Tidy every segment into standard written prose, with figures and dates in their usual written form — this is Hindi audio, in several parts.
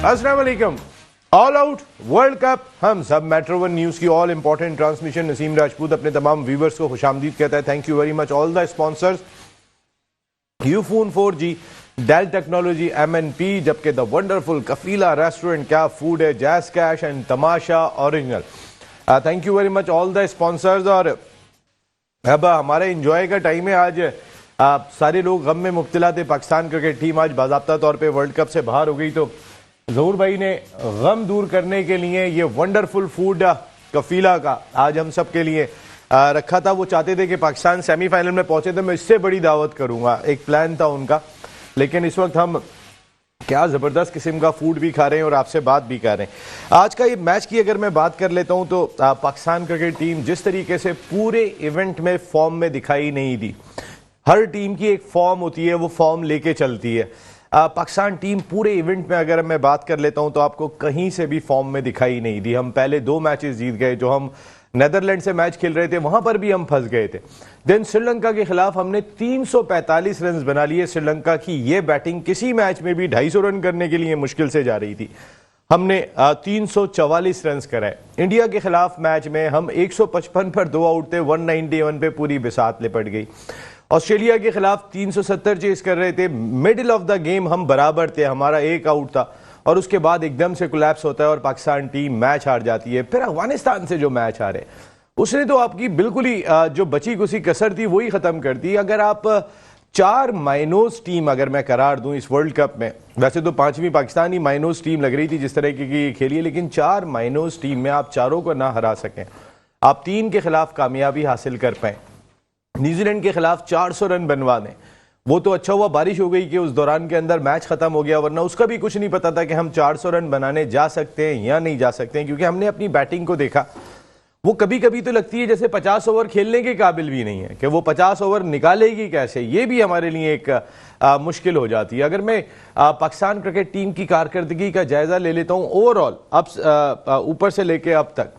अस्सलाम वालेकुम। ऑल आउट वर्ल्ड कप हम सब मेट्रो वन न्यूज की all important transmission Naseem Rajput अपने तमाम व्यूवर्स को खुशामदीद कहता है। Thank you very much all the sponsors, Ufone 4G, Dell technology, MNP, जबकि द वंडरफुल कफीला रेस्टोरेंट, क्या फूड है, Jazz Cash and Tamasha original. Thank you very much all the sponsors. और अब हमारे इंजॉय का टाइम है। आज सारे लोग गम में मुब्तला थे। पाकिस्तान क्रिकेट टीम आज बाज़ाब्ता तौर पे वर्ल्ड कप से बाहर हो गई, तो ज़हूर भाई ने गम दूर करने के लिए ये वंडरफुल फूड कफीला का आज हम सब के लिए रखा था। वो चाहते थे कि पाकिस्तान सेमीफाइनल में पहुंचे तो मैं इससे बड़ी दावत करूंगा, एक प्लान था उनका। लेकिन इस वक्त हम क्या ज़बरदस्त किस्म का फूड भी खा रहे हैं और आपसे बात भी कर रहे हैं। आज का ये मैच की अगर मैं बात कर लेता हूं तो पाकिस्तान क्रिकेट टीम जिस तरीके से पूरे इवेंट में फॉर्म में दिखाई नहीं दी। हर टीम की एक फॉर्म होती है, वो फॉर्म लेके चलती है। पाकिस्तान टीम पूरे इवेंट में अगर मैं बात कर लेता हूं तो आपको कहीं से भी फॉर्म में दिखाई नहीं दी। हम पहले 2 मैचेस जीत गए, जो हम नेदरलैंड से मैच खेल रहे थे वहां पर भी हम फंस गए थे। देन श्रीलंका के खिलाफ हमने 345 रन बना लिए। श्रीलंका की ये बैटिंग किसी मैच में भी 250 रन करने के लिए मुश्किल से जा रही थी, हमने 344 रन कराए। इंडिया के खिलाफ मैच में हम 155 पर 2 आउट थे, 191 पे पूरी बिसात लिपट गई। ऑस्ट्रेलिया के खिलाफ 370 चेस कर रहे थे, मिडिल ऑफ द गेम हम बराबर थे, हमारा 1 आउट था और उसके बाद एकदम से कोलैप्स होता है और पाकिस्तान टीम मैच हार जाती है। फिर अफगानिस्तान से जो मैच हारे, उसने तो आपकी बिल्कुल ही जो बची कुछ कसर थी वही खत्म कर दी। अगर आप 4 माइनोज टीम अगर मैं करार दूं इस वर्ल्ड कप में, वैसे तो 5वीं पाकिस्तानी माइनोज टीम लग रही थी जिस तरह की खेली है, लेकिन 4 माइनोज टीम में आप चारों को ना हरा सकें, आप 3 के खिलाफ कामयाबी हासिल कर पाए, न्यूजीलैंड के खिलाफ 400 रन बनवा दें, वो तो अच्छा हुआ बारिश हो गई कि उस दौरान के अंदर मैच खत्म हो गया, वरना उसका भी कुछ नहीं पता था कि हम 400 रन बनाने जा सकते हैं या नहीं जा सकते हैं। क्योंकि हमने अपनी बैटिंग को देखा, वो कभी कभी तो लगती है जैसे 50 ओवर खेलने के काबिल भी नहीं है कि वो 50 ओवर निकालेगी कैसे, ये भी हमारे लिए एक मुश्किल हो जाती है। अगर मैं पाकिस्तान क्रिकेट टीम की कारकर्दगी का जायजा ले लेता हूँ ओवरऑल, अब ऊपर से लेके अब तक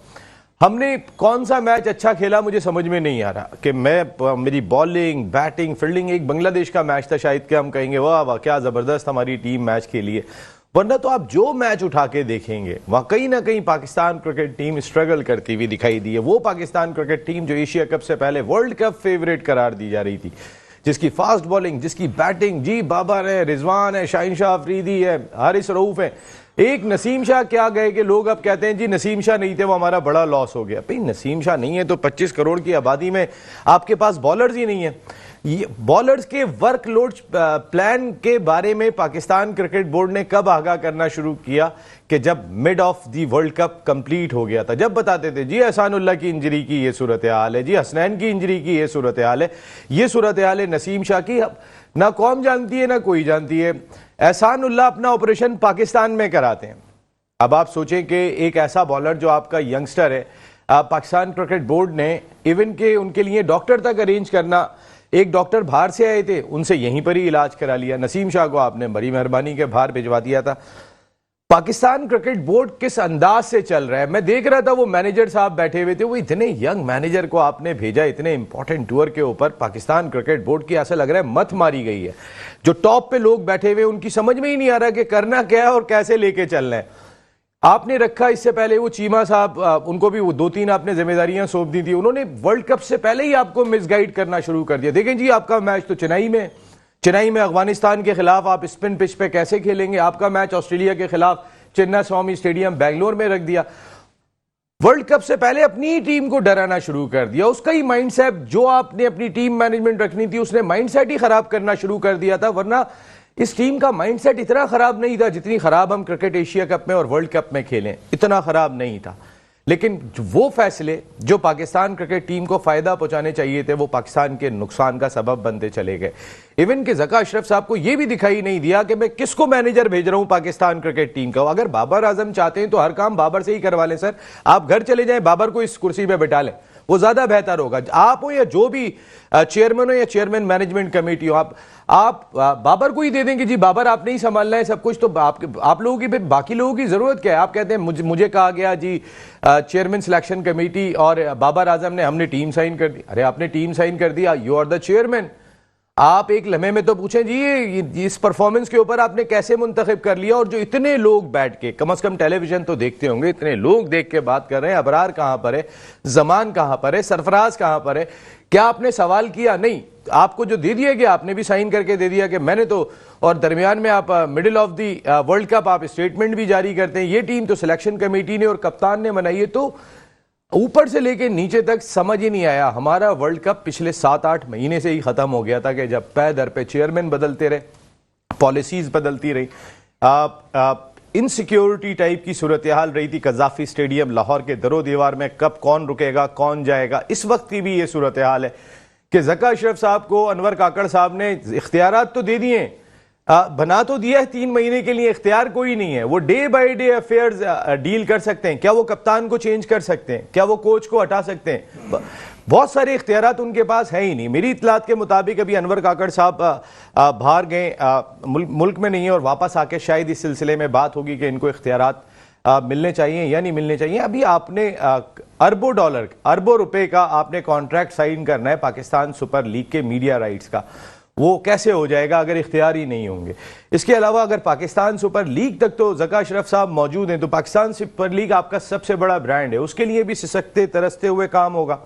हमने कौन सा मैच अच्छा खेला मुझे समझ में नहीं आ रहा कि मेरी बॉलिंग, बैटिंग, फील्डिंग, एक बांग्लादेश का मैच था शायद कि हम कहेंगे वाह वाह क्या जबरदस्त हमारी टीम मैच खेली है, वरना तो आप जो मैच उठा के देखेंगे वहां कहीं ना कहीं पाकिस्तान क्रिकेट टीम स्ट्रगल करती हुई दिखाई दी है। वो पाकिस्तान क्रिकेट टीम जो एशिया कप से पहले वर्ल्ड कप फेवरेट करार दी जा रही थी, जिसकी फास्ट बॉलिंग, जिसकी बैटिंग, जी बाबर है, रिजवान है, शाहीन शाह अफरीदी है, हारिस रऊफ है, एक नसीम शाह क्या गए कि लोग अब कहते हैं जी नसीम शाह नहीं थे वो हमारा बड़ा लॉस हो गया। भाई नसीम शाह नहीं है तो 25 करोड़ की आबादी में आपके पास बॉलर्स ही नहीं है। ये बॉलर्स के वर्कलोड प्लान के बारे में पाकिस्तान क्रिकेट बोर्ड ने कब आगाह करना शुरू किया कि जब mid of the world cup complete हो गया था, जब बताते थे जी एहसानुल्लाह की इंजरी की ये सूरत हाल है, जी हसनैन की इंजरी की ये सूरत हाल है, ये सूरत हाल है नसीम शाह की, ना कौम जानती है ना कोई जानती है। एहसानुल्लाह अपना ऑपरेशन पाकिस्तान में कराते हैं। अब आप सोचें कि एक ऐसा बॉलर जो आपका यंगस्टर है, पाकिस्तान क्रिकेट बोर्ड ने इवन के उनके लिए डॉक्टर तक अरेंज करना, एक डॉक्टर बाहर से आए थे उनसे यहीं पर ही इलाज करा लिया। नसीम शाह को आपने बड़ी मेहरबानी के बाहर भिजवा दिया था। पाकिस्तान क्रिकेट बोर्ड किस अंदाज से चल रहा है, मैं देख रहा था वो मैनेजर साहब बैठे हुए थे, वो इतने यंग मैनेजर को आपने भेजा इतने इंपॉर्टेंट टूर के ऊपर। पाकिस्तान क्रिकेट बोर्ड की ऐसा लग रहा है मत मारी गई है। जो टॉप पे लोग बैठे हुए उनकी समझ में ही नहीं आ रहा कि करना क्या है और कैसे लेके चलना है। आपने रखा इससे पहले वो चीमा साहब, उनको भी वो 2-3 आपने जिम्मेदारियां सौंप दी थी, उन्होंने वर्ल्ड कप से पहले ही आपको मिसगाइड करना शुरू कर दिया। देखें जी आपका मैच तो चेन्नई में अफगानिस्तान के खिलाफ आप स्पिन पिच पे कैसे खेलेंगे, आपका मैच ऑस्ट्रेलिया के खिलाफ चिन्नास्वामी स्टेडियम बेंगलोर में रख दिया। वर्ल्ड कप से पहले अपनी ही टीम को डराना शुरू कर दिया। उसका ही माइंडसेट जो आपने अपनी टीम मैनेजमेंट रखनी थी उसने माइंडसेट ही खराब करना शुरू कर दिया था, वरना इस टीम का माइंडसेट इतना खराब नहीं था जितनी खराब हम क्रिकेट एशिया कप में और वर्ल्ड कप में खेलें, इतना खराब नहीं था। लेकिन वो फैसले जो पाकिस्तान क्रिकेट टीम को फायदा पहुंचाने चाहिए थे वो पाकिस्तान के नुकसान का सबब बनते चले गए। इवन के ज़का अशरफ साहब को यह भी दिखाई नहीं दिया कि मैं किसको मैनेजर भेज रहा हूं पाकिस्तान क्रिकेट टीम का। अगर बाबर आजम चाहते हैं तो हर काम बाबर से ही करवा लें सर, आप घर चले जाएं, बाबर को इस कुर्सी पे बैठा लें, वो ज्यादा बेहतर होगा। आप हो या जो भी चेयरमैन हो या चेयरमैन मैनेजमेंट कमेटी हो, आप बाबर को ही दे देंगे जी बाबर आपने ही संभालना है सब कुछ, तो आप लोगों की फिर बाकी लोगों की जरूरत क्या है। आप कहते हैं मुझे कहा गया जी चेयरमैन सिलेक्शन कमेटी और बाबर आजम ने हमने टीम साइन कर दी। अरे आपने टीम साइन कर दिया, यू आर द चेयरमैन, आप एक लम्हे में तो पूछें जी ये इस परफॉर्मेंस के ऊपर आपने कैसे मुंतखब कर लिया, और जो इतने लोग बैठ के कम से कम टेलीविजन तो देखते होंगे, इतने लोग देख के बात कर रहे हैं, अबरार कहां पर है, जमान कहां पर है, सरफराज कहां पर है, क्या आपने सवाल किया? नहीं, आपको जो दे दिया गया आपने भी साइन करके दे दिया कि मैंने तो, और दरमियान में आप middle of the world cup आप स्टेटमेंट भी जारी करते हैं। ये टीम तो सिलेक्शन कमेटी ने और कप्तान ने बनाई है, तो ऊपर से लेके नीचे तक समझ ही नहीं आया। हमारा वर्ल्ड कप पिछले 7-8 महीने से ही खत्म हो गया था कि जब पै दर पे चेयरमैन बदलते रहे, पॉलिसीज बदलती रही, इनसिक्योरिटी टाइप की सूरत हाल रही थी कजाफी स्टेडियम लाहौर के दरो दीवार में, कब कौन रुकेगा कौन जाएगा। इस वक्त की भी ये सूरत हाल है कि ज़का अशरफ साहब को अनवर काकड़ साहब ने इख्तियारात तो दे दिए, बना तो दिया है 3 महीने के लिए, इख्तियार कोई नहीं है। वो day by day affairs deal कर सकते हैं। क्या वो कप्तान को चेंज कर सकते हैं? क्या वो कोच को हटा सकते हैं? बहुत सारे इख्तियारात उनके पास है ही नहीं। मेरी इतलात के मुताबिक अभी अनवर काकड़ साहब बाहर गए, मुल्क में नहीं है, और वापस आके शायद इस सिलसिले में बात होगी कि इनको इख्तियारात मिलने चाहिए या नहीं मिलने चाहिए। अभी आपने अरबों डॉलर, अरबों रुपए का आपने कॉन्ट्रैक्ट साइन करना है पाकिस्तान सुपर लीग के मीडिया राइट्स का। वो कैसे हो जाएगा अगर इख्तियार ही नहीं होंगे? इसके अलावा अगर पाकिस्तान सुपर लीग तक तो ज़का अशरफ साहब मौजूद हैं, तो पाकिस्तान सुपर लीग आपका सबसे बड़ा ब्रांड है, उसके लिए भी सिसकते तरसते हुए काम होगा।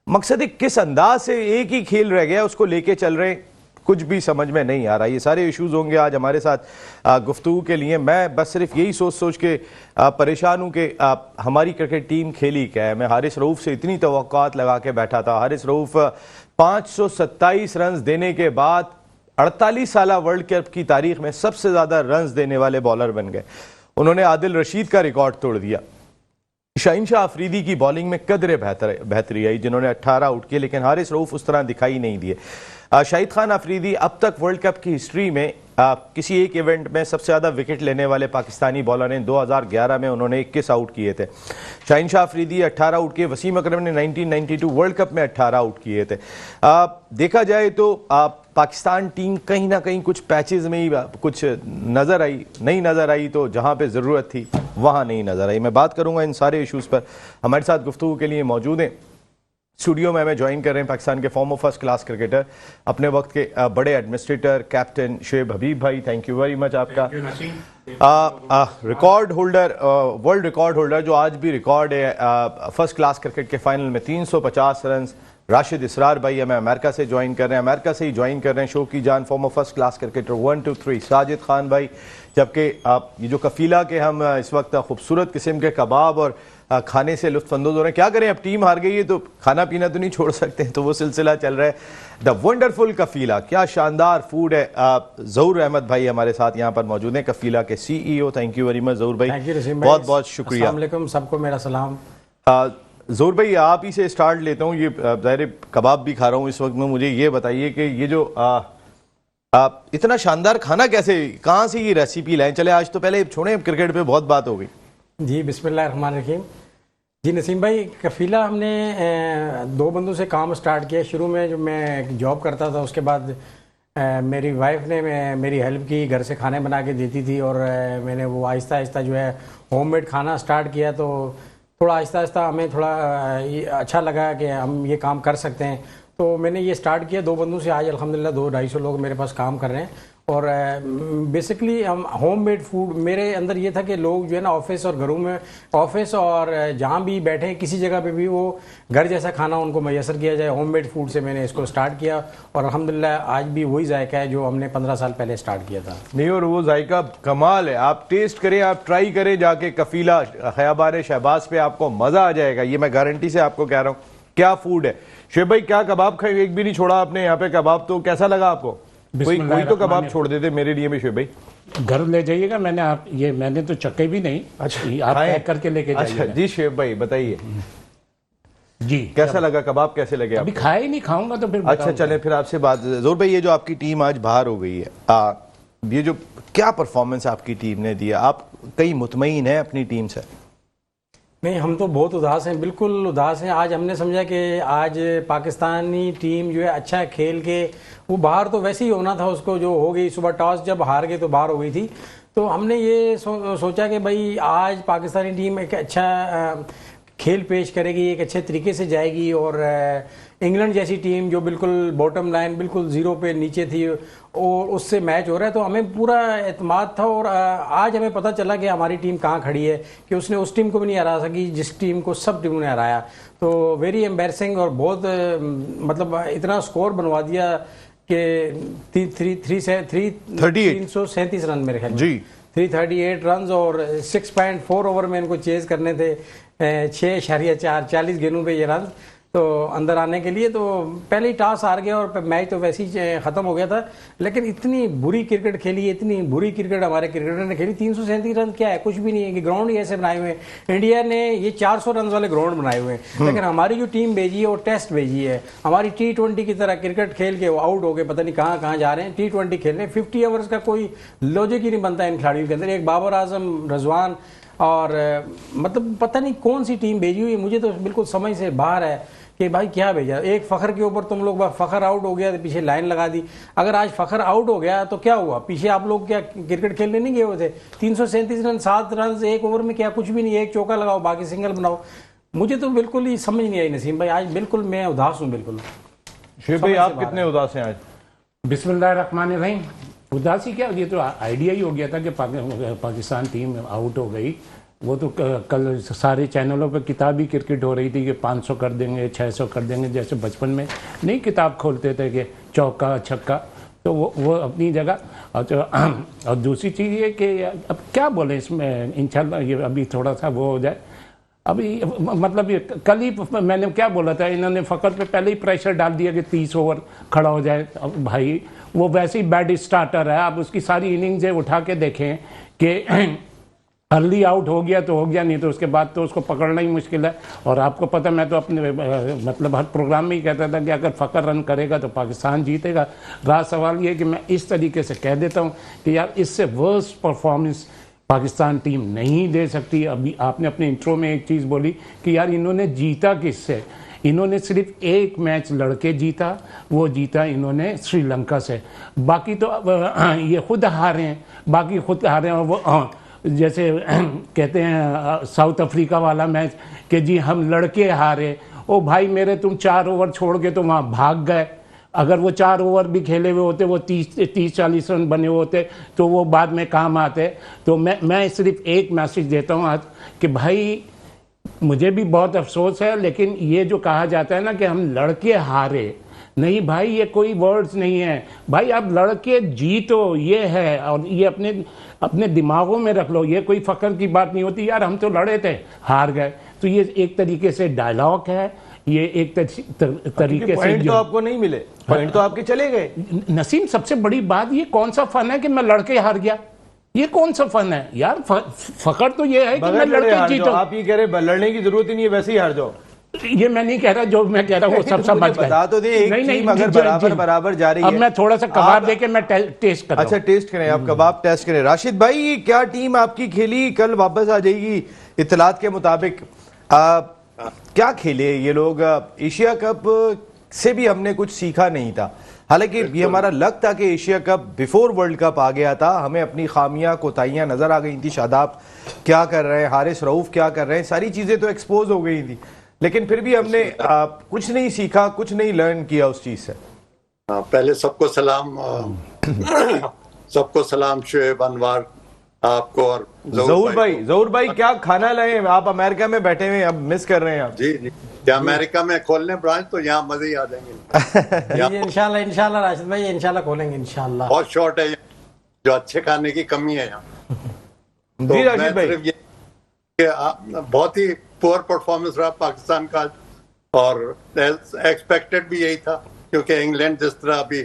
मकसद किस अंदाज से एक ही खेल रह गया उसको लेके चल रहे हैं, कुछ भी समझ में नहीं आ रहा। ये सारे इश्यूज होंगे आज हमारे साथ गुफ्तगू के लिए। मैं बस सिर्फ यही सोच सोच के परेशान हूँ कि हमारी क्रिकेट टीम खेली क्या है। मैं हारिस रऊफ से इतनी तवक्कात लगा के बैठा था। हारिस रऊफ 527 रन देने के बाद 48 साल वर्ल्ड कप की तारीख में सबसे ज्यादा रन देने वाले बॉलर बन गए। उन्होंने आदिल रशीद का रिकॉर्ड तोड़ दिया। शाहीन शाह अफरीदी की बॉलिंग में कदरे बेहतरी आई, जिन्होंने 18 आउट किए, लेकिन हारिस रऊफ उस तरह दिखाई नहीं दिए। शाहिद खान अफरीदी अब तक वर्ल्ड कप की हिस्ट्री में किसी एक इवेंट में सबसे ज़्यादा विकेट लेने वाले पाकिस्तानी बॉलर हैं। 2011 में उन्होंने 21 आउट किए थे। शाहीन शाह अफरीदी 18 आउट किए। वसीम अकरम ने 1992 वर्ल्ड कप में 18 आउट किए थे। देखा जाए तो पाकिस्तान टीम कहीं ना कहीं कुछ पैचेस में ही कुछ नज़र आई, नहीं नज़र आई, तो जहाँ पे ज़रूरत थी वहाँ नहीं नज़र आई। मैं बात करूँगा इन सारे इशूज़ पर। हमारे साथ गुफ्तगू के लिए मौजूद हैं स्टूडियो में हमें ज्वाइन कर रहे हैं पाकिस्तान के फॉर्मर फर्स्ट क्लास क्रिकेटर, अपने वक्त के बड़े एडमिनिस्ट्रेटर कैप्टन शुएब हबीब भाई। थैंक यू वेरी मच आपका। Record holder, world record holder जो आज भी रिकॉर्ड है फर्स्ट क्लास क्रिकेट के फाइनल में 350 रन, राशिद इसरार भाई हमें अमेरिका से ज्वाइन कर रहे हैं, अमेरिका से ही ज्वाइन कर रहे हैं। शो की जान farmer first class cricketer 1 2 3 Sajid Khan भाई। जबकि आप ये जो कफीला के हम इस वक्त खूबसूरत किस्म के कबाब और खाने से लुत्फ अंदोज हो रहे हैं, क्या करें, अब टीम हार गई है तो खाना पीना तो नहीं छोड़ सकते, तो वो सिलसिला चल रहा है। द वंडरफुल कफीला, क्या शानदार फूड है। जहूर अहमद भाई हमारे साथ यहाँ पर मौजूद हैं, कफीला के CEO। Thank you very much Zahoor भाई, बहुत बहुत शुक्रिया। अस्सलाम वालेकुम, सबको मेरा सलाम। जहूर भाई आप ही से स्टार्ट लेता हूँ। ये ज़ाहिर कबाब भी खा रहा हूँ इस वक्त में, मुझे ये बताइए कि ये जो इतना शानदार खाना कैसे, कहाँ से ये रेसिपी लाएं? चले आज तो पहले छोड़े, क्रिकेट पे बहुत बात हो गई जी। बिस्मिल्लाहिर्रहमानिर्रहीम। जी नसीम भाई, कफीला हमने 2 बंदों से काम स्टार्ट किया। शुरू में जो मैं जॉब करता था, उसके बाद मेरी वाइफ ने मेरी हेल्प की, घर से खाने बना के देती थी, और मैंने वो आहिस्ता आहिस्ता जो है होममेड खाना स्टार्ट किया। तो थोड़ा आहिस्ता आहिस्ता हमें थोड़ा अच्छा लगा कि हम ये काम कर सकते हैं, तो मैंने ये स्टार्ट किया 2 बंदों से। आज अल्हम्दुलिल्लाह 200-250 लोग मेरे पास काम कर रहे हैं। और बेसिकली हम होम मेड फूड, मेरे अंदर ये था कि लोग जो है ना ऑफिस और घरों में, ऑफिस और जहाँ भी बैठे हैं किसी जगह पे भी वो घर जैसा खाना उनको मैसर किया जाए। होम मेड फूड से मैंने इसको स्टार्ट किया, और अल्हम्दुलिल्लाह आज भी वही जायका है जो हमने 15 साल पहले स्टार्ट किया था। नहीं, और वो जायका कमाल है। आप टेस्ट करें, आप ट्राई करें जाके कफीला खयाबार शहबाज पे, आपको मजा आ जाएगा, ये मैं गारंटी से आपको कह रहा हूँ। क्या फूड है शुएब भाई, क्या कबाब खाए, एक भी नहीं छोड़ा आपने यहाँ पे कबाब, तो कैसा लगा आपको? कोई तो कबाब छोड़ देते मेरे लिए भी शुएब भाई। घर ले जाइएगा, मैंने तो चक्के भी नहीं। अच्छा, आप पैक करके लेके जाइएगा। अच्छा जी शुएब भाई बताइए जी, कैसा लगा कबाब, कैसे लगे? अभी खाया ही नहीं, खाऊंगा तो फिर। अच्छा चले फिर आपसे बात। जोर भाई, ये जो आपकी टीम आज बाहर हो गई है, ये जो क्या परफॉर्मेंस आपकी टीम ने दिया, आप कहीं मुतमईन है अपनी टीम से? नहीं, हम तो बहुत उदास हैं, बिल्कुल उदास हैं। आज हमने समझा कि आज पाकिस्तानी टीम जो है अच्छा खेल के, वो बाहर तो वैसे ही होना था उसको, जो हो गई सुबह टॉस जब हार गए तो बाहर हो गई थी। तो हमने ये सोचा कि भाई आज पाकिस्तानी टीम एक अच्छा खेल पेश करेगी, एक अच्छे तरीके से जाएगी। और इंग्लैंड जैसी टीम जो बिल्कुल बॉटम लाइन, बिल्कुल जीरो पे नीचे थी, और उससे मैच हो रहा है, तो हमें पूरा एतमाद था। और आज हमें पता चला कि हमारी टीम कहाँ खड़ी है, कि उसने उस टीम को भी नहीं हरा सकी जिस टीम को सब टीमों ने हराया। तो वेरी एम्बैरसिंग, और बहुत मतलब इतना स्कोर बनवा दिया कि 337 रन मेरे ख्याल में जी 338 रन, और 6.4 ओवर में इनको चेज करने थे, 6.4 40 गेंदों पे ये रन तो अंदर आने के लिए। तो पहले ही टॉस हार गया और मैच तो वैसे ही खत्म हो गया था। लेकिन इतनी बुरी क्रिकेट खेली, इतनी बुरी क्रिकेट हमारे क्रिकेटर ने खेली। 337 रन क्या है, कुछ भी नहीं है, कि ग्राउंड ही ऐसे बनाए हुए हैं। इंडिया ने ये 400 रन वाले ग्राउंड बनाए हुए हैं, लेकिन हमारी जो टीम भेजी है वो टेस्ट भेजी है। हमारी T20 की तरह क्रिकेट खेल के वो आउट हो गए, पता नहीं कहाँ कहाँ जा रहे हैं। T20 खेलने 50 ओवर्स का कोई लॉजिक ही नहीं बनता इन खिलाड़ियों के अंदर। एक बाबर आजम, रजवान, और मतलब पता नहीं कौन सी टीम भेजी हुई है, मुझे तो बिल्कुल समझ से बाहर है कि भाई क्या भेजा। एक फखर के ऊपर तुम लोग, फखर आउट हो गया तो पीछे लाइन लगा दी। अगर आज फखर आउट हो गया तो क्या हुआ, पीछे आप लोग क्या क्रिकेट खेलने नहीं गए हुए थे? 337 रन, 7 रन एक ओवर में क्या, कुछ भी नहीं। एक चौका लगाओ, बाकी सिंगल बनाओ। मुझे तो बिल्कुल ही समझ नहीं आई नसीम भाई, आज बिल्कुल मैं उदास हूँ बिल्कुल। शिव भाई आप कितने उदास हैं आज? बिस्मिल्लाहिर्रहमानिर्रहीम। उदासी क्या, ये तो आइडिया ही हो गया था कि पाकिस्तान टीम आउट हो गई। वो तो कल सारे चैनलों पे किताबी क्रिकेट हो रही थी कि 500 कर देंगे, 600 कर देंगे, जैसे बचपन में नहीं किताब खोलते थे कि चौका छक्का। तो वो अपनी जगह। और दूसरी चीज़ ये कि अब क्या बोले इसमें, इंशाल्लाह ये अभी थोड़ा सा वो हो जाए। अभी मतलब ये कल ही मैंने क्या बोला था, इन्होंने फ़खर पे पहले ही प्रेशर डाल दिया कि 30 ओवर खड़ा हो जाए। अब भाई वो वैसे ही बैड स्टार्टर है, आप उसकी सारी इनिंग्सें उठा के देखें कि अर्ली आउट हो गया तो हो गया, नहीं तो उसके बाद तो उसको पकड़ना ही मुश्किल है। और आपको पता, मैं तो अपने मतलब हर प्रोग्राम में ही कहता था कि अगर फ़खर रन करेगा तो पाकिस्तान जीतेगा। रहा सवाल ये कि मैं इस तरीके से कह देता हूँ कि यार इससे वर्स्ट परफॉर्मेंस पाकिस्तान टीम नहीं दे सकती। अभी आपने अपने इंट्रो में एक चीज़ बोली कि यार इन्होंने जीता किससे। इन्होंने सिर्फ एक मैच लड़के जीता, वो जीता इन्होंने श्रीलंका से। बाकी तो ये खुद हारे हैं, बाकी खुद हारे हैं। और वो जैसे कहते हैं साउथ अफ्रीका वाला मैच कि जी हम लड़के हारे। ओ भाई मेरे, तुम 4 ओवर छोड़ के तो वहाँ भाग गए। अगर वो 4 ओवर भी खेले हुए होते, वो 30-40 रन बने हुए होते तो वो बाद में काम आते। तो मैं सिर्फ एक मैसेज देता हूँ आज कि भाई मुझे भी बहुत अफसोस है, लेकिन ये जो कहा जाता है ना कि हम लड़के हारे, नहीं भाई ये कोई वर्ड्स नहीं है भाई। आप लड़के जीतो, ये है। और ये अपने दिमागों में रख लो, ये कोई फ़ख्र की बात नहीं होती यार हम तो लड़े थे हार गए। तो ये एक तरीके से डायलॉग है, ये एक तरीके से पॉइंट तो आपको नहीं मिले, पॉइंट तो आपके चले गए। नसीम, सबसे बड़ी बात, ये कौन सा फन है कि मैं लड़के हार गया? ये कौन सा फन है यार? फ़ख्र तो ये है कि मैं लड़के जीतूं। आप ये कह रहे लड़ने की जरूरत ही नहीं है, वैसे ही हार जाओ। ये मैं नहीं कह रहा, जो मैं कह रहा हूँ वो सब समझ गए। बता तो दे, एक टीम अगर बराबर जा रही है। अब मैं थोड़ा सा कबाब देके मैं टेस्ट कर रहा हूं। अच्छा टेस्ट करें, आप कबाब टेस्ट करें। राशिद भाई क्या टीम आपकी खेली, कल वापस आ जाएगी इत्तलात के मुताबिक, क्या खेले ये लोग? एशिया कप से भी हमने कुछ सीखा नहीं था। हालांकि ये हमारा लक था कि Asia cup before world cup आ गया था, हमें अपनी खामियां कोताहियां नजर आ गई थी। शादाब क्या कर रहे हैं, हारिस रऊफ क्या कर रहे हैं, सारी चीजें तो एक्सपोज हो गई थी, लेकिन फिर भी हमने कुछ नहीं सीखा, कुछ नहीं लर्न किया उस चीज से। पहले सबको सलाम शुएब, अनवर, आपको और जहूर भाई क्या खाना लाए? आप अमेरिका में बैठे हुए, अब मिस कर रहे हैं आप। जी जी, क्या अमेरिका में खोलने ब्रांच तो यहाँ मजे ही आ जाएंगे। इंशाल्लाह राशिद भाई, इंशाल्लाह खोलेंगे इंशाल्लाह। बहुत शॉर्ट है जो अच्छे खाने की कमी है यहाँ। जी राशिद भाई, बहुत ही पुअर परफॉर्मेंस रहा पाकिस्तान का, और एक्सपेक्टेड भी यही था, क्योंकि इंग्लैंड जिस तरह अभी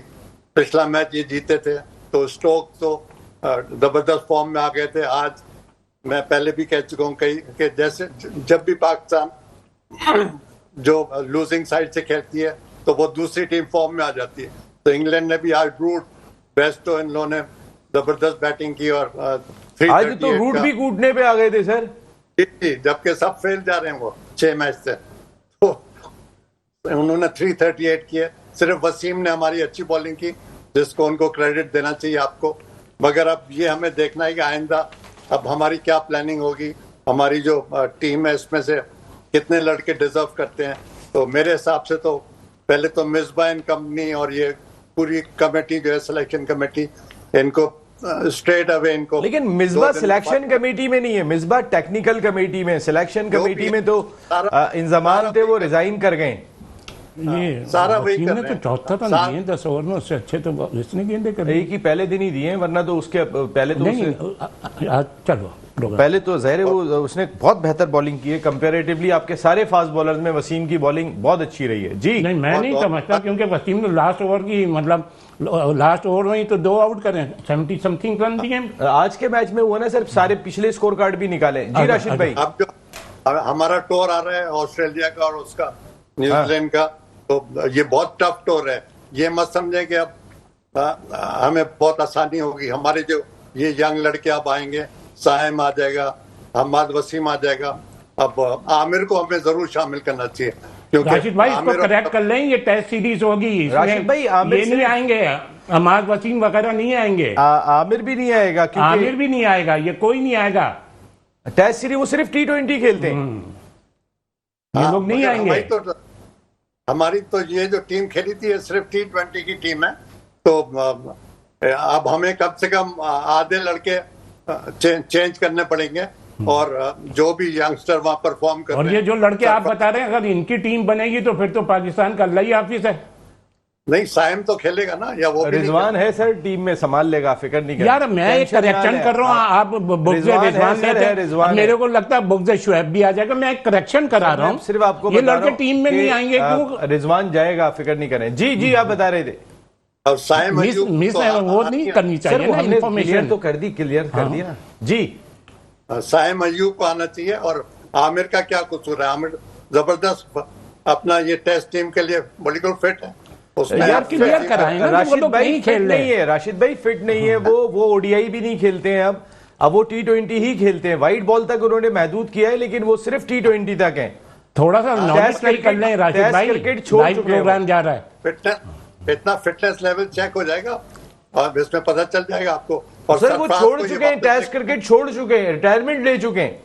पिछला मैच ये जीते थे, तो स्टोक तो जबरदस्त फॉर्म में आ गए थे। आज मैं पहले भी कह चुका हूँ कहीं कि जैसे जब भी पाकिस्तान जो लूजिंग साइड से खेलती है तो वो दूसरी टीम फॉर्म में आ जाती है। तो इंग्लैंड ने भी आज रूट बेस्ट, तो इन लोगों ने जबरदस्त बैटिंग की, और आज तो रूट भी कूटने पे आ गए थे सर, जबकि सब फेल जा रहे हैं वो 6 मैच से। तो उन्होंने 338 किए। सिर्फ वसीम ने हमारी अच्छी बॉलिंग की, जिसको उनको क्रेडिट देना चाहिए आपको। मगर अब ये हमें देखना है कि आइंदा अब हमारी क्या प्लानिंग होगी। हमारी जो टीम है इसमें से कितने लड़के डिजर्व करते हैं। तो मेरे हिसाब से तो पहले तो मिसबाइन कंपनी और ये पूरी कमेटी जो है सिलेक्शन कमेटी, इनको स्ट्रेट अवे इनको। लेकिन मिसबा सिलेक्शन कमेटी में नहीं है, मिसबा टेक्निकल कमेटी में, सिलेक्शन कमेटी में तो इंजमाम थे वो रिजाइन कर गए। ये सारा वही वसीम कर ने रहे तो हैं। 74 रन दिए 10 ओवर में, उससे अच्छे तो इसने गेंदे कर एक ही पहले दिन ही दिए हैं, वरना तो उसके पहले तो नहीं चलो प्रोग्राम पहले तो ज़ाहिर है वो उसने बहुत बेहतर बॉलिंग की है कंपैरेटिवली। आपके सारे फास्ट बॉलर्स में वसीम की बॉलिंग बहुत अच्छी रही है जी। नहीं, मैं नहीं समझता, क्योंकि वसीम ने लास्ट ओवर की मतलब लास्ट ओवर में ही तो 2 आउट करें, 70 समथिंग रन दिए। आज के मैच में हुआ ना सर, सारे पिछले स्कोर कार्ड भी निकाले जी राशिद भाई। अब जो हमारा टूर आ रहा है ऑस्ट्रेलिया का और उसका न्यूजीलैंड का, तो ये बहुत टफ टूर है। ये मत समझे कि अब हमें बहुत आसानी होगी। हमारे जो ये यंग लड़के अब आएंगे, साहिम आ जाएगा, हम्माद वसीम आ जाएगा, अब आमिर को हमें जरूर शामिल करना चाहिए, क्योंकि राशिद भाई इसको आमिर और- करेक्ट कर लें, ये टेस्ट सीरीज होगी, इसमें राशिद भाई, आमिर ये नहीं सिर्फ- आएंगे, हमाद वसीम वगैरह नहीं आएंगे, आमिर भी नहीं आएगा आमिर क्योंकि भी नहीं आएगा, ये कोई नहीं आएगा, टेस्ट सीरीज वो सिर्फ T20 खेलते हैं। ये लोग नहीं मगर आएंगे। हमारी तो ये जो टीम खेली थी ये सिर्फ T20 की टीम है। तो अब हमें कम से कम आधे लड़के चेंज करने पड़ेंगे, और जो भी यंगस्टर वहां परफॉर्म कर और रहे ये हैं, जो लड़के आप बता रहे हैं, अगर इनकी टीम बनेगी तो फिर तो पाकिस्तान का अल्लाह ही हाफिज है। नहीं साइम तो खेलेगा ना, या वो भी नहीं रिजवान है सर टीम में, संभाल लेगा, फिक्र नहीं कर। यार मैं एक करेक्शन कर रहा हूँ, आप बुग्ज़े रिजवान है, रिजवान सर, लेते है, हैं। रिजवान अब है। मेरे को लगता है बुग्ज़े शुएब भी आ जाएगा, मैं एक करेक्शन करा रहा हूँ, सिर्फ आपको ये बता रहा लड़के हूं टीम में कि, नहीं आएंगे क्यों? रिजवान जाएगा, फिक्र नहीं करें जी। जी आप बता रहे थे और साइम मिस अयूब मिस तो वो नहीं करनी सर, चाहिए वो ना हमने क्लियर इन्फॉर्मेशन। तो कर दी, क्लियर कर दिया ना जी। साइम अयूब को आना चाहिए। और आमिर का क्या कसूर है? आमिर जबरदस्त अपना ये टेस्ट टीम के लिए बिल्कुल फिट है। उसमें यार क्लियर कराएं ना, वो राशिद लोग भाई नहीं फिट खेल नहीं रहे। है, राशिद भाई फिट नहीं है, वो ओडीआई भी नहीं खेलते हैं अब वो T20 ही खेलते हैं। वाइट बॉल तक उन्होंने महदूद किया है, लेकिन वो सिर्फ T20 तक है। थोड़ा सा नॉलेज टेस्ट ट्राई कर लें राशिद टेस्ट भाई, क्रिकेट छोड़ लाइव चुके हैं प्रोग्राम जा रहा है। फिटनेस, इतना फिटनेस लेवल चेक हो जाएगा और इसमें पता चल जाएगा आपको। और सर वो सरफराज छोड़ को ये चुके हैं, वापस टेस्ट क्रिकेट छोड़ चुके हैं, रिटायरमेंट ले चुके हैं।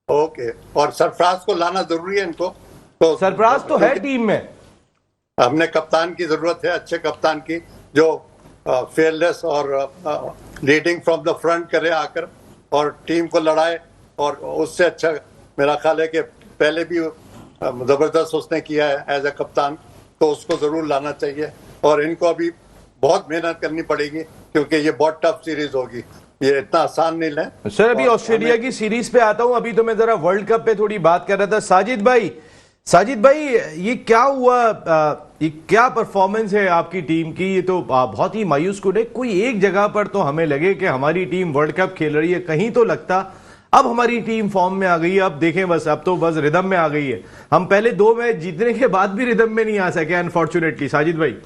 ओके, और सरफराज को लाना जरूरी है इनको। तो सरफराज तो है टीम में। हमने कप्तान की जरूरत है, अच्छे कप्तान की, जो फेयरलेस और लीडिंग फ्रॉम द फ्रंट करे आकर और टीम को लड़ाए। और उससे अच्छा मेरा ख्याल है कि पहले भी जबरदस्त उसने किया है एज ए कप्तान, तो उसको जरूर लाना चाहिए। और इनको अभी बहुत मेहनत करनी पड़ेगी, क्योंकि ये बहुत टफ सीरीज होगी, ये इतना आसान नहीं है। सर अभी ऑस्ट्रेलिया की सीरीज पे आता हूं, अभी तो मैं जरा वर्ल्ड कप पे थोड़ी बात कर रहा था। साजिद भाई ये क्या हुआ, ये क्या परफॉर्मेंस है आपकी टीम की? ये तो बहुत ही मायूस कुन है। कोई एक जगह पर तो हमें लगे कि हमारी टीम वर्ल्ड कप खेल रही है, कहीं तो लगता अब हमारी टीम फॉर्म में आ गई है। अब देखें बस, अब तो बस रिदम में आ गई है। हम पहले 2 मैच जीतने के बाद भी रिदम में नहीं आ सके अनफॉर्चुनेटली। साजिद भाई,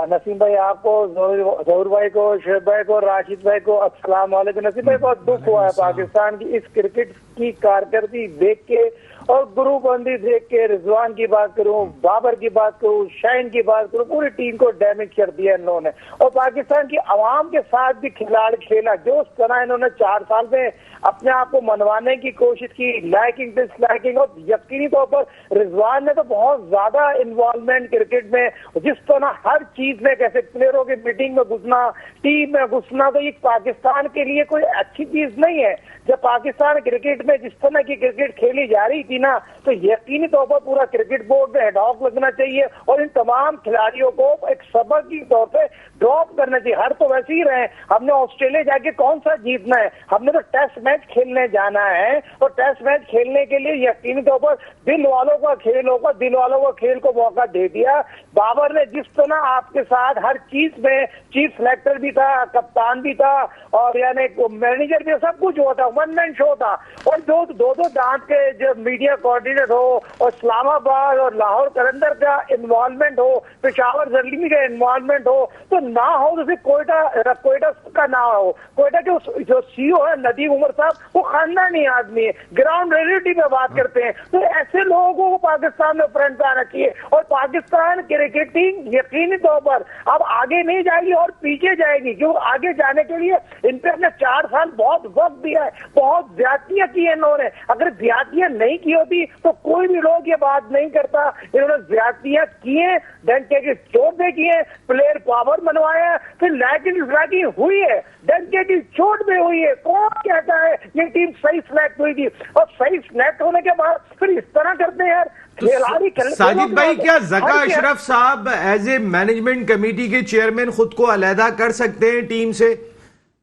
नसीम भाई आपको, जहूर भाई को, शेब भाई को, राशिद भाई को अस्सलाम वालेकुम। नसीम भाई बहुत दुख हुआ है पाकिस्तान की इस क्रिकेट की कारकर्दगी देख के और गुरुबंदी देख के। रिजवान की बात करूं, बाबर की बात करूं, शाइन की बात करूं, पूरी टीम को डैमेज कर दिया इन्होंने। और पाकिस्तान की आवाम के साथ भी खिलाड़ी खेला, जो उस तरह इन्होंने 4 साल में अपने आप को मनवाने की कोशिश की, लाइकिंग डिसलाइकिंग। और यकीनी तौर पर रिजवान ने तो बहुत ज्यादा इन्वॉल्वमेंट क्रिकेट में, जिस तरह हर चीज में, कैसे प्लेयरों की मीटिंग में घुसना, टीम में घुसना, तो ये पाकिस्तान के लिए कोई अच्छी चीज नहीं है। जब पाकिस्तान क्रिकेट में जिस तरह की क्रिकेट खेली जा रही थी ना, तो यकीनी तौर पर पूरा क्रिकेट बोर्ड में हेडऑफ लगना चाहिए और इन तमाम खिलाड़ियों को एक सबक की तौर पे ड्रॉप करना चाहिए। हर तो वैसे ही रहे, हमने ऑस्ट्रेलिया जाके कौन सा जीतना है, हमने तो टेस्ट मैच खेलने जाना है। और टेस्ट मैच खेलने के लिए यकीनी तौर पर दिल वालों का खेल होगा, दिल वालों को खेल को मौका दे दिया। बाबर ने जिस तरह आपके साथ हर चीज में, चीफ सिलेक्टर भी था, कप्तान भी था, और यानी मैनेजर भी, सब कुछ हुआ था, वन मैन शो था। और दो दांत के जो मीडिया कोऑर्डिनेटर हो, और इस्लामाबाद और लाहौर कलंदर का इन्वॉल्वमेंट हो, पेशावर जर्नलिस्ट का इन्वॉल्वमेंट हो, तो ना हो तो फिर कोयटा का ना हो। कोयटा के जो सीईओ है नदीम उमर साहब, वो खानदानी आदमी है, ग्राउंड रियलिटी में बात करते हैं। तो ऐसे लोगों को पाकिस्तान में फ्रंट पे आना चाहिए। और पाकिस्तान क्रिकेट टीम यकीनी तौर पर अब आगे नहीं जाएगी और पीछे जाएगी, क्यों? आगे जाने के लिए इन पे अपने 4 साल बहुत वक्त दिया है, बहुत ज्यादतियां की है इन्होंने। अगर ज्यादतियां नहीं की होती तो कोई भी लोग ये बात नहीं करता। इन्होंने ज्यादतियां की हैं, डंके की चोट पे की है, प्लेयर पावर बनवाया है, फिर लैगिंग हुई है, डंके की चोट पे हुई है। कौन कहता है ये टीम सही सिलेक्ट हुई थी? और सही सिलेक्ट होने के बाद फिर इस तरह करते हैं यार। साजिद भाई, क्या जका अशरफ साहब एज ए मैनेजमेंट कमेटी के चेयरमैन खुद को अलहदा कर सकते हैं टीम से?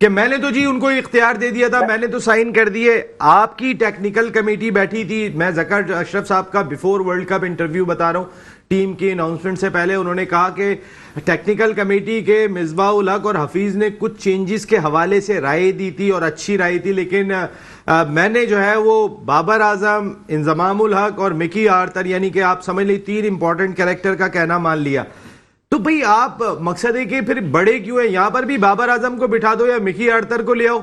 कि मैंने तो जी उनको इख्तियार दे दिया था, मैंने तो साइन कर दिए। आपकी टेक्निकल कमेटी बैठी थी, मैं जका अशरफ साहब का बिफोर वर्ल्ड कप इंटरव्यू बता रहा हूं, टीम की अनाउंसमेंट से पहले उन्होंने कहा कि टेक्निकल कमेटी के मिसबाह उल हक और हफीज ने कुछ चेंजेस के हवाले से राय दी थी और अच्छी राय थी, लेकिन मैंने जो है वो बाबर आजम, इंजमाम उल हक और मिकी आर्थर, यानी कि आप समझ लीजिए 3 इंपॉर्टेंट कैरेक्टर का कहना मान लिया। तो भाई आप मकसद है कि फिर बड़े क्यों है? यहां पर भी बाबर आजम को बिठा दो या मिकी आर्थर को ले आओ।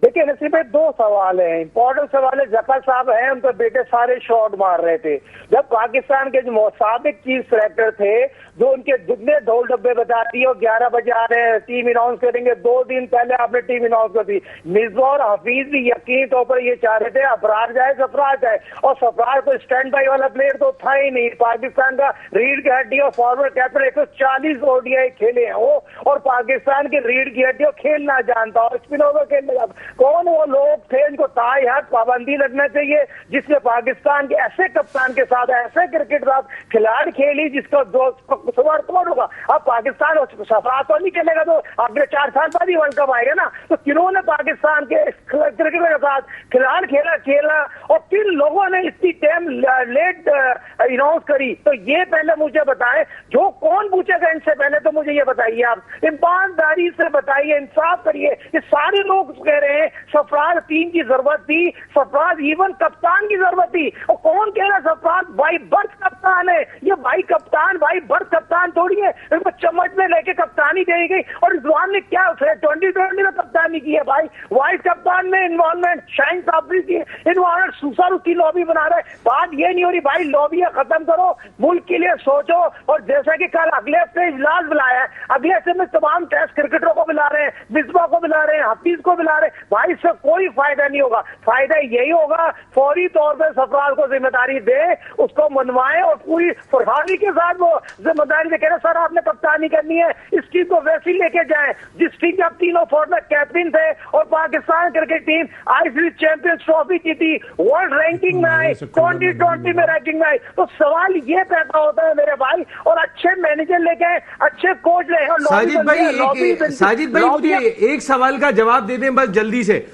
देखिए नसीब भाई, 2 सवाल हैं, इंपॉर्टेंट सवाल है। जफर साहब हैं, उनके बेटे सारे शॉट मार रहे थे। जब पाकिस्तान के जो साबिक चीफ सेलेक्टर थे, जो उनके जितने ढोल डब्बे बजा दिए और 11 बजे आ रहे हैं, टीम अनाउंस करेंगे, 2 दिन पहले आपने टीम अनाउंस कर दी। मिसबा और हफीज भी यकीन तौर पर ये चाह रहे थे अफराज जाए, सफराज जाए, और सफराज को स्टैंड बाई वाला प्लेयर तो था ही नहीं। पाकिस्तान का रीढ़ की हड्डी और फॉरवर्ड कैप्टन 140 ओडीआई खेले हैं वो, और पाकिस्तान की रीढ़ की हड्डी खेलना जानता और स्पिन ओवर खेलने। कौन वो लोग थे इनको ताई हाथ पाबंदी लगना चाहिए, जिसने पाकिस्तान के ऐसे कप्तान के साथ ऐसे क्रिकेट साथ खिलाड़ी खेली जिसका जो समर्थन होगा। अब पाकिस्तान सफराज तो नहीं खेलेगा तो अगले 4 साल बाद ही वर्ल्ड कप आएगा ना। तो किन्होंने पाकिस्तान के क्रिकेट के साथ खिलाड़ी खेला और किन लोगों ने इतनी टाइम लेट अनाउंस करी? तो ये पहले मुझे बताएं, जो कौन पूछेगा इनसे पहले तो मुझे ये बताइए, आप ईमानदारी से बताइए, इंसाफ करिए। ये सारे लोग कह रहे हैं सरफराज टीम की जरूरत थी, सरफराज इवन कप्तान की जरूरत थी। और कौन कह रहा है सरफराज भाई बर्थ कप्तान है? ये भाई कप्तान, भाई बर्थ कप्तान थोड़ी है, इनको चम्मच में लेके कप्तानी दी गई। और रिजवान ने क्या 2020 में कप्तानी की है भाई? वाइस कप्तान में इन्वॉल्वमेंट शाहीन साफरी की इन्वॉल्वमेंट, सुसर उसकी लॉबी बना रहे। बात ये नहीं हो रही भाई, लॉबियां खत्म करो, मुल्क के लिए सोचो। और जैसा कि कल अगले हफ्ते इजलास बुलाया है, अगले हफ्ते में तमाम टेस्ट क्रिकेटरों को बुला रहे हैं, मिसबा को बुला रहे हैं, हफीज को बुला रहे हैं। भाई इससे कोई फायदा नहीं होगा। फायदा यही होगा फौरी तौर पर सरफराज को जिम्मेदारी दे, उसको मनवाए और पूरी फरहानी के साथ वो जिम्मेदारी दे। कह रहे सर आपने कप्तानी करनी है, इस टीम को वैसी लेके जाए जिस टीम के आप तीनों फॉर्मर कैप्टन थे। और Pakistan cricket team ICC champions trophy जीती, वर्ल्ड रैंकिंग में आई, 2020 में रैंकिंग में आई। तो सवाल ये पैदा होता है मेरे भाई, और अच्छे मैनेजर लेके आए, अच्छे कोच ले। साजिद भाई मुझे एक सवाल का जवाब दे दें बस जल्दी से।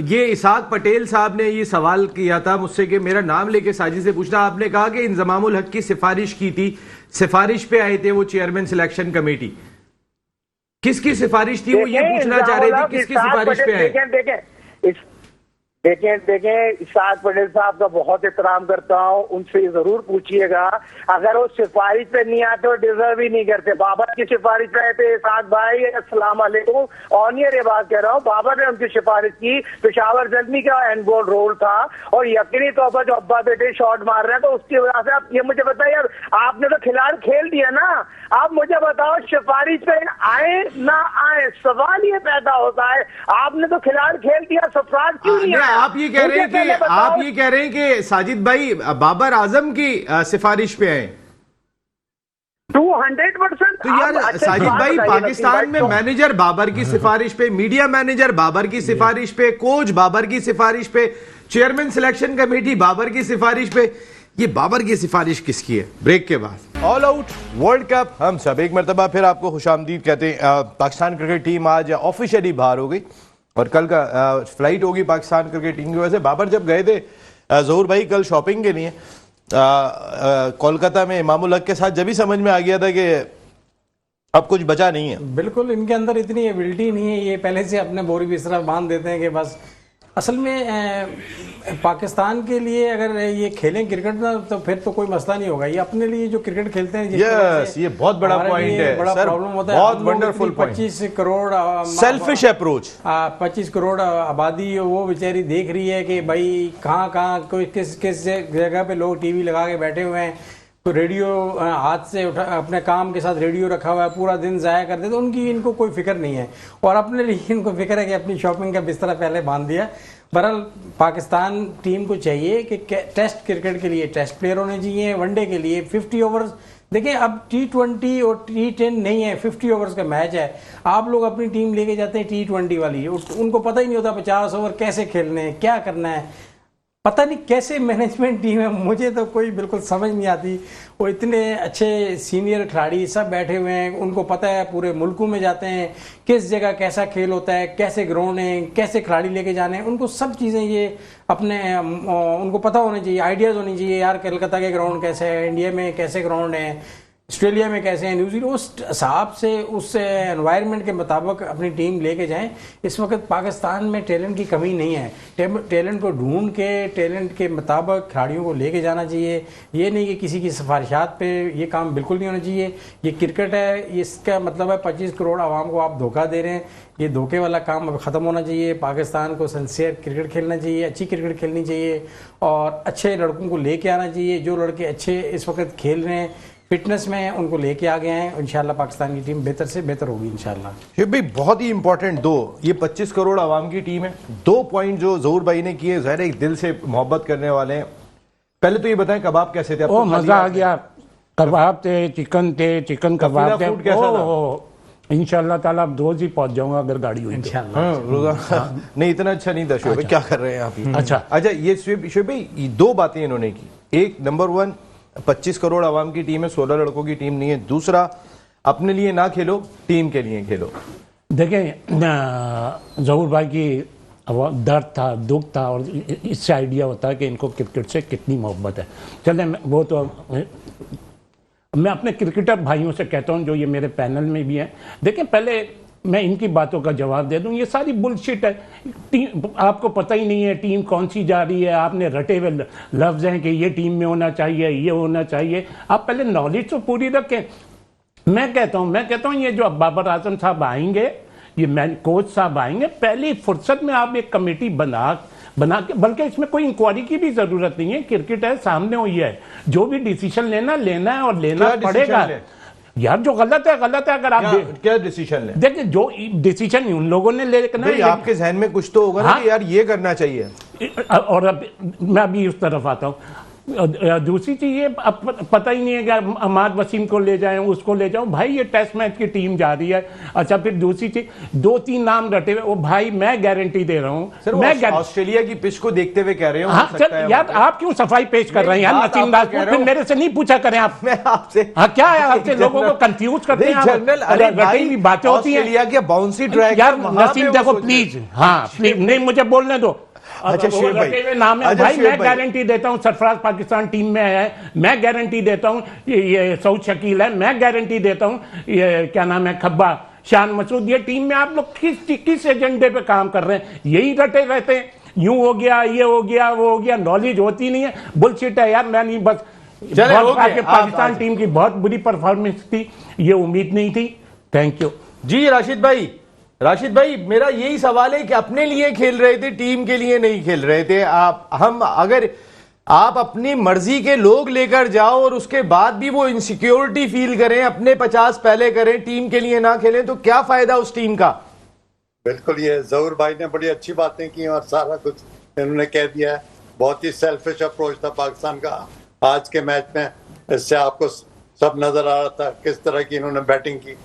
ये इसाक पटेल साहब ने ये सवाल किया था मुझसे कि मेरा नाम लेके साजिद से पूछना। आपने कहा कि इंजमामुल हक की सिफारिश की थी, सिफारिश पे आए थे वो चेयरमैन सिलेक्शन कमेटी। किसकी सिफारिश थी? वो ये पूछना चाह रहे थे किसकी सिफारिश पे आए। देखें इसाक पटेल साहब का बहुत एहतराम करता हूँ, उनसे जरूर पूछिएगा। अगर वो सिफारिश पे नहीं आते वो डिजर्व ही नहीं करते। बाबर की सिफारिश पे आए थे इसाक भाई, अस्सलाम वालेकुम, ऑनियर ये बात कह रहा हूँ। बाबर ने उनकी सिफारिश की, पेशावर जख्मी का एनबोर्ड रोल था, और यकीनी तौर पर जो अब्बा बेटे शॉट मार रहे हैं तो उसकी वजह से आप ये मुझे बताइए, आपने तो खिलाड़ी खेल दिया ना, आप मुझे बताओ सिफारिश पे आए ना आए, सवाल ये पैदा होता है। आपने तो खिलाड़ी खेल दिया, सरफराज क्यों नहीं आया? आप ये कह रहे हैं कि साजिद भाई बाबर आजम की सिफारिश पे आए 200%। तो यार साजिद भाई, पाकिस्तान में मैनेजर बाबर की सिफारिश पे, मीडिया मैनेजर बाबर की सिफारिश पे, कोच बाबर की सिफारिश पे, चेयरमैन सिलेक्शन कमेटी बाबर की सिफारिश पे, ये बाबर की सिफारिश किसकी है? ब्रेक के बाद ऑल आउट वर्ल्ड कप हम सब एक मरतबा फिर आपको खुशामदीद कहते हैं। पाकिस्तान क्रिकेट टीम आज ऑफिशियली बाहर हो गई और कल का फ्लाइट होगी पाकिस्तान क्रिकेट टीम की वजह से। बाबर जब गए थे ज़हूर भाई कल शॉपिंग के लिए कोलकाता में इमामुल हक के साथ, जब ही समझ में आ गया था कि अब कुछ बचा नहीं है। बिल्कुल इनके अंदर इतनी एबिलिटी नहीं है, ये पहले से अपने बोरी बिस्तरा बांध देते हैं कि बस। असल में पाकिस्तान के लिए अगर ये खेलें क्रिकेट ना तो फिर तो कोई मसला नहीं होगा। ये अपने लिए जो क्रिकेट खेलते हैं ये बहुत बड़ा पॉइंट है, बड़ा प्रॉब्लम होता है। बहुत wonderful point. 25 crore selfish approach, 25 crore आबादी वो बेचारी देख रही है कि भाई कहाँ कोई किस जगह पे लोग टीवी लगा के बैठे हुए हैं। तो रेडियो हाथ से उठा, अपने काम के साथ रेडियो रखा हुआ है, पूरा दिन ज़ाया करते, तो उनकी इनको कोई फिक्र नहीं है। और अपने लिए इनको फिक्र है कि अपनी शॉपिंग का बिस्तरा पहले बांध दिया। बहरहाल पाकिस्तान टीम को चाहिए कि टेस्ट क्रिकेट के लिए टेस्ट प्लेयर होने चाहिए, वनडे के लिए 50 ओवर्स। देखिए अब T20 और T10 नहीं है, 50 ओवर्स का मैच है। आप लोग अपनी टीम लेके जाते हैं T20 वाली, उनको पता ही नहीं होता 50 ओवर कैसे खेलने हैं, क्या करना है, पता नहीं कैसे मैनेजमेंट टीम है, मुझे तो कोई बिल्कुल समझ नहीं आती। वो इतने अच्छे सीनियर खिलाड़ी सब बैठे हुए हैं, उनको पता है, पूरे मुल्कों में जाते हैं, किस जगह कैसा खेल होता है, कैसे ग्राउंड है, कैसे खिलाड़ी लेके जाने हैं, उनको सब चीज़ें ये अपने उनको पता होनी चाहिए, आइडियाज़ होनी चाहिए। यार कलकत्ता के ग्राउंड कैसे है, इंडिया में कैसे ग्राउंड है, ऑस्ट्रेलिया में कैसे हैं, न्यूजीलैंड, उस हिसाब से उस एनवायरनमेंट के मुताबिक अपनी टीम लेके जाएं। इस वक्त पाकिस्तान में टैलेंट की कमी नहीं है, टैलेंट को ढूंढ के टैलेंट के मुताबिक खिलाड़ियों को लेके जाना चाहिए। ये नहीं कि किसी की सिफारिशात पे ये काम बिल्कुल नहीं होना चाहिए। ये क्रिकेट है, इसका मतलब है 25 करोड़ आवाम को आप धोखा दे रहे हैं। ये धोखे वाला काम अब ख़त्म होना चाहिए। पाकिस्तान को सिंसियर क्रिकेट खेलना चाहिए, अच्छी क्रिकेट खेलनी चाहिए और अच्छे लड़कों को लेके आना चाहिए। जो लड़के अच्छे इस वक्त खेल रहे हैं, फिटनेस में उनको लेके आ गए हैं, इंशाल्लाह पाकिस्तान की टीम बेहतर से बेहतर होगी इंशाल्लाह। ये भी बहुत ही इंपॉर्टेंट ये 25 करोड़ आवाम की टीम है। 2 पॉइंट जो जहूर भाई ने किए, ज़ाहिर है एक दिल से मोहब्बत करने वाले हैं। पहले तो ये बताएं कबाब कैसे थे? ओ मजा आ गया, कबाब थे, चिकन कबाब थे। इंशाल्लाह ताला अब रोज ही पहुंच जाऊंगा अगर गाड़ी हुई इंशाल्लाह। नहीं इतना अच्छा नहीं था शोएब, क्या कर रहे हैं आप? अच्छा ये शोएब भाई 2 बातें इन्होंने की। एक, नंबर 1 25 करोड़ आवाम की टीम है, 16 लड़कों की टीम नहीं है। दूसरा, अपने लिए ना खेलो, टीम के लिए खेलो। देखें जहूर भाई की दर्द था, दुख था, और इससे आइडिया होता है कि इनको क्रिकेट से कितनी मोहब्बत है। चले वो तो मैं अपने क्रिकेटर भाइयों से कहता हूं जो ये मेरे पैनल में भी हैं, देखें पहले मैं इनकी बातों का जवाब दे दूं, ये सारी बुलशिट है। आपको पता ही नहीं है टीम कौन सी जा रही है, आपने रटे हुए लफ्ज हैं कि ये टीम में होना चाहिए, ये होना चाहिए। आप पहले नॉलेज तो पूरी रखें। मैं कहता हूं ये जो अब बाबर आजम साहब आएंगे, ये कोच साहब आएंगे, पहली फुर्सत में आप एक कमेटी बना के, बल्कि इसमें कोई इंक्वायरी की भी जरूरत नहीं है। क्रिकेट है, सामने हुई है, जो भी डिसीजन लेना है और लेना पड़ेगा। यार जो गलत है अगर आप क्या डिसीजन ले, देखिए जो डिसीजन उन लोगों ने लेना है, आपके जहन में कुछ तो होगा ना कि यार ये करना चाहिए। और अब मैं अभी उस तरफ आता हूँ। दूसरी चीज ये अब पता ही नहीं है कि अहमद वसीम को ले जाएं, उसको ले जाऊं। भाई ये टेस्ट मैच की टीम जा रही है। अच्छा फिर दूसरी चीज, 2-3 नाम रटे हुए, वो भाई मैं गारंटी दे रहा हूं, मैं ऑस्ट्रेलिया की पिच को देखते हुए कह रहे हो। हाँ सर, यार आप क्यों सफाई पेश कर रहे हैं यार? नसीम राजपूत फिर मेरे से नहीं पूछा करें आप। मैं आपसे हाँ क्या है, आपसे लोगों को कंफ्यूज करते हैं जनरल, बातें होती है ऑस्ट्रेलिया के बाउंसी ट्रैक यार। नसीम देखो प्लीज, हाँ प्लीज, नहीं मुझे बोलने दो। अच्छा शोएब भाई, नाम है भाई, मैं गारंटी देता हूं सरफराज पाकिस्तान टीम में है, मैं गारंटी देता हूं ये सऊद शकील है, मैं गारंटी देता हूं ये क्या नाम है खब्बा, शान मसूद। ये टीम में आप लोग किस एजेंडे पे काम कर रहे हैं? यही रटे रहते हैं, यूं हो गया, ये हो गया, वो हो गया, नॉलेज होती नहीं है, बुलशिट है यार। मैं नहीं बस पाकिस्तान टीम की बहुत बुरी परफॉर्मेंस थी, ये उम्मीद नहीं थी। थैंक यू जी। राशिद भाई मेरा यही सवाल है कि अपने लिए खेल रहे थे, टीम के लिए नहीं खेल रहे थे आप। अगर आप अपनी मर्जी के लोग लेकर जाओ और उसके बाद भी वो इनसिक्योरिटी फील करें, अपने 50 पहले करें, टीम के लिए ना खेलें, तो क्या फायदा उस टीम का? बिल्कुल, ये जहूर भाई ने बड़ी अच्छी बातें की और सारा कुछ इन्होंने कह दिया है। बहुत ही सेल्फिश अप्रोच था पाकिस्तान का आज के मैच में। इससे आपको सब नजर आ रहा था किस तरह की इन्होंने बैटिंग की,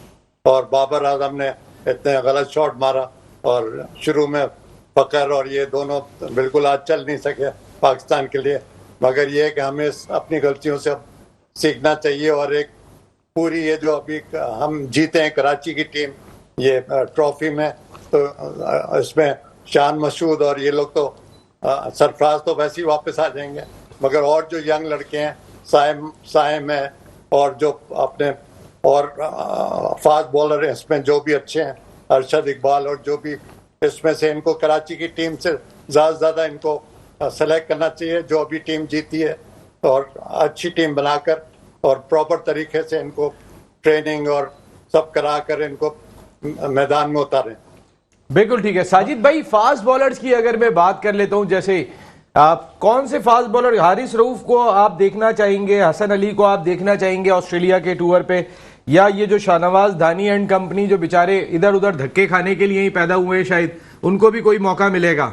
और बाबर आजम ने इतने गलत शॉट मारा, और शुरू में फकर और ये दोनों बिल्कुल आज चल नहीं सके पाकिस्तान के लिए। मगर ये है कि हमें अपनी गलतियों से सीखना चाहिए, और एक पूरी ये जो अभी हम जीते हैं कराची की टीम ये ट्रॉफी में, तो इसमें शान मसूद और ये लोग तो सरफराज तो वैसे ही वापस आ जाएंगे, मगर और जो यंग लड़के हैं, साइम है, और जो अपने और फास्ट बॉलर हैं इसमें जो भी अच्छे हैं, अरशद इकबाल, और जो भी इसमें से इनको कराची की टीम से ज़्यादा से ज़्यादा इनको सेलेक्ट करना चाहिए जो अभी टीम जीती है, और अच्छी टीम बनाकर और प्रॉपर तरीके से इनको ट्रेनिंग और सब कराकर इनको मैदान में उतारें। बिल्कुल ठीक है। साजिद भाई, फास्ट बॉलर्स की अगर मैं बात कर लेता हूं, जैसे आप कौन से फास्ट बॉलर, हारिस रऊफ को आप देखना चाहेंगे, हसन अली को आप देखना चाहेंगे ऑस्ट्रेलिया के टूर पे, या ये जो शाहनवाज धानी एंड कंपनी जो बेचारे इधर उधर धक्के खाने के लिए ही पैदा हुए हैं, शायद उनको भी कोई मौका मिलेगा?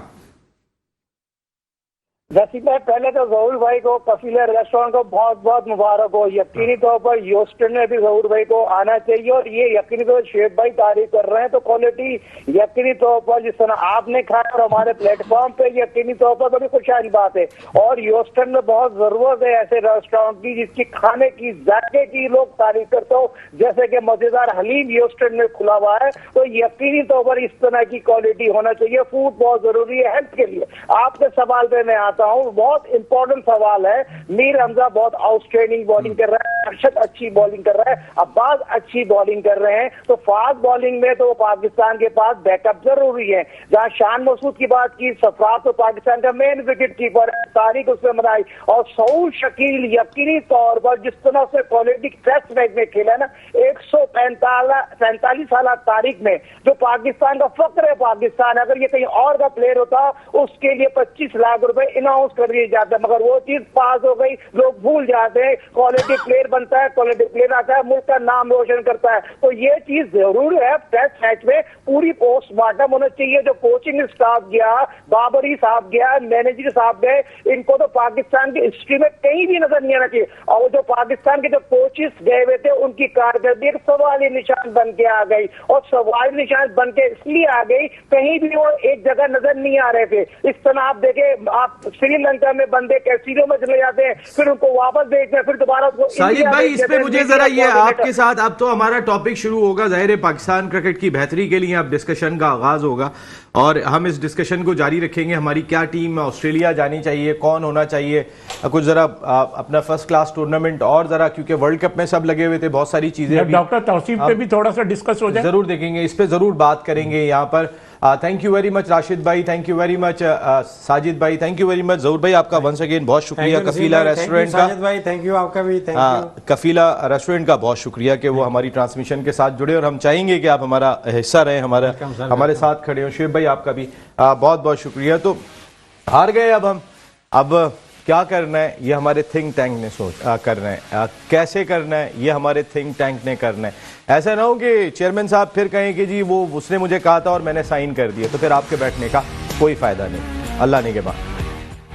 नसीब भाई, पहले तो जहूर भाई को कफीला रेस्टोरेंट को बहुत बहुत मुबारक हो। यकीनी तौर पर ह्यूस्टन में भी जहूर भाई को आना चाहिए, और ये यकीनी तौर पर शेख भाई तारीफ कर रहे हैं तो क्वालिटी यकीनी तौर पर जिस तरह आपने खाया और हमारे प्लेटफॉर्म पे यकीनी तौर पर बड़ी खुशहाली बात है। और ह्यूस्टन में बहुत जरूरत है ऐसे रेस्टोरेंट की जिसकी खाने की जायके की लोग तारीफ करते हो, जैसे कि मजेदार हलीम ह्यूस्टन में खुला हुआ है। तो यकीनी तौर पर इस तरह की क्वालिटी होना चाहिए। फूड बहुत जरूरी है हेल्थ के लिए। आपके सवाल पे मैं आता हूँ, बहुत इंपॉर्टेंट सवाल है। मीर हमजा बहुत आउटस्टैंडिंग बॉलिंग कर रहा है, अरशद अच्छी बॉलिंग कर रहा है, अब्बास अच्छी बॉलिंग कर रहे हैं। तो फास्ट बॉलिंग में तो पाकिस्तान के पास बैकअप जरूरी है। जहां शान मसूद की बात की, सफरात तो पाकिस्तान का मेन विकेट कीपर है, तारीख उसमें बनाई, और सऊद शकील यकीनी तौर पर जिस तरह से क्वालिटी टेस्ट मैच में खेला है ना, 145 साल तारीख में जो पाकिस्तान का फक्र है पाकिस्तान, अगर ये कहीं और का प्लेयर होता उसके लिए 25 लाख रुपए अनाउंस कर दिए जाते हैं, मगर वो चीज पास हो गई, लोग भूल जाते हैं। क्वालिटी प्लेयर बनता है, क्वालिटी प्लेयर आता है, मुल्क का नाम रोशन करता है। तो ये चीज जरूर है। टेस्ट मैच में पूरी पोस्टमार्टम होना चाहिए। जो कोचिंग स्टाफ गया, बाबरी साहब गया, मैनेजर साहब गए, इनको तो पाकिस्तान की हिस्ट्री में कहीं भी नजर नहीं आना चाहिए। और जो पाकिस्तान के जो कोचेस गए हुए थे उनकी कारकर्दगी एक सवाली निशान बन के आ गई, और सवाली निशान बन के इसलिए आ गई कहीं भी वो एक जगह नजर नहीं आ रहे थे। इस तरह आप देखे, आप श्रीलंका में बंदे कैसीनो में चले जाते हैं, फिर उनको वापस भेजते हैं, फिर दोबारा साजिद भाई इस पे मुझे जरा ये आपके साथ, अब तो हमारा टॉपिक शुरू होगा, जाहिर है पाकिस्तान क्रिकेट की बेहतरी के लिए अब डिस्कशन का आगाज होगा और हम इस डिस्कशन को जारी रखेंगे। हमारी क्या टीम ऑस्ट्रेलिया जानी चाहिए, कौन होना चाहिए, कुछ जरा अपना फर्स्ट क्लास टूर्नामेंट, और जरा क्योंकि वर्ल्ड कप में सब लगे हुए थे, बहुत सारी चीजें डॉक्टर तौसीफ पे भी थोड़ा सा डिस्कस हो जाए, जरूर देखेंगे, इस पे जरूर बात करेंगे यहाँ पर। Thank you very much Rashid भाई, thank you very much Sajid भाई, thank you very much Zahoor भाई, आपका वंस अगेन बहुत शुक्रिया कफीला रेस्टोरेंट का। साजिद भाई थैंक यू, आपका भी थैंक यू। कफीला रेस्टोरेंट का बहुत शुक्रिया कि वो हमारी ट्रांसमिशन के साथ जुड़े, और हम चाहेंगे कि आप हमारा हिस्सा रहे, हमारे साथ खड़े हो। शुएब भाई आपका भी बहुत बहुत शुक्रिया। तो हार गए अब हम, अब क्या करना है ये हमारे थिंक टैंक ने करना है, कैसे करना है ये हमारे थिंक टैंक ने करना है। ऐसा ना हो कि चेयरमैन साहब फिर कहें कि जी वो उसने मुझे कहा था और मैंने साइन कर दिया, तो फिर आपके बैठने का कोई फायदा नहीं। अल्लाह ने के बाद।